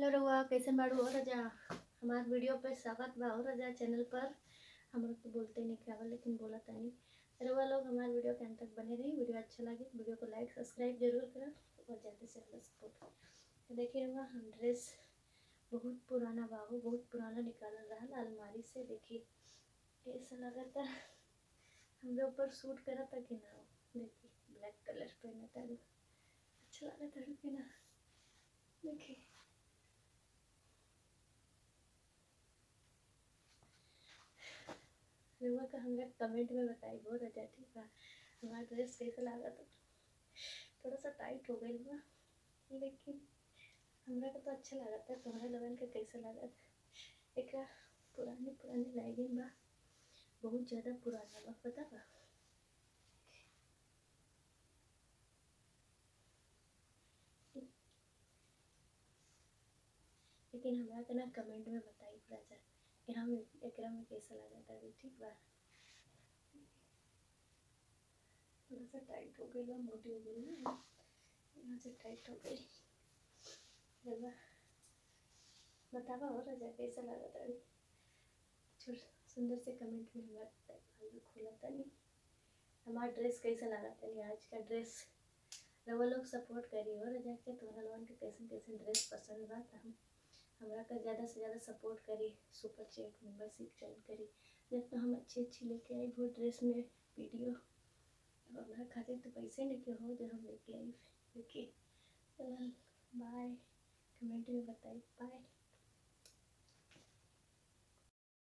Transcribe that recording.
Hello रउआ, कैसन बाड़ू? हो रजा हमार वीडियो पे स्वागत बा। हो रजा चैनल पर हम लोग तो बोलते नहीं क्या लेकिन बोला तानी। रउआ लोग हमारे वीडियो के अंत तक बने रही। वीडियो अच्छा लगे तो वीडियो को लाइक सब्सक्राइब जरूर करें और ज़्यादा से ज़्यादा सपोर्ट करें। तो देखिए रउआ, हम ड्रेस बहुत पुराना बाबू, बहुत पुराना निकाल रहा अलमारी से। देखिए कैसा लगा था, हमरे ऊपर सूट करा था कि ना। देखिए ब्लैक कलर पहना था, अच्छा लगा था कि ना। देखिए रउआ का हमरा कमेंट में बताई। बहुत अच्छा, ठीक बा। हमारा ड्रेस कैसा लगा था? थोड़ा सा टाइट हो गई बा, लेकिन हमरा का तो अच्छा लगा था। तुम्हारे लोगन का कैसा लगा था? एक पुरानी पुरानी लाइनिंग बा, बहुत ज़्यादा पुराना बा, पता बा। लेकिन हमरा के ना कमेंट में बताई पूरा जा कि हम एकरा में कैसा लगा था, ठीक बा। थोड़ा सा टाइट हो गई बा, मोटी हो गई ना, यहाँ से टाइट हो गई। रउआ बतावा हो रजा कैसा लगा था? छोट सुंदर से कमेंट में हमारा बताई। खोला था नहीं हमारा ड्रेस कैसा लगा था? आज का ड्रेस रउआ लोग सपोर्ट करी। हो रजा के तुम्हारा लोगन के कैसन कैसन ड्रेस पसंद बा, तो हम हमरा का ज़्यादा से ज़्यादा सपोर्ट करी। सुपर चैट मेंबरशिप ज्वाइन करी, जब तो हम अच्छी अच्छी लेके आई वो ड्रेस में वीडियो। अब हमारा खातिर तो पैसे लेके हो जो हम लेके आई। देखिए बाय, कमेंट में बताई। बाय।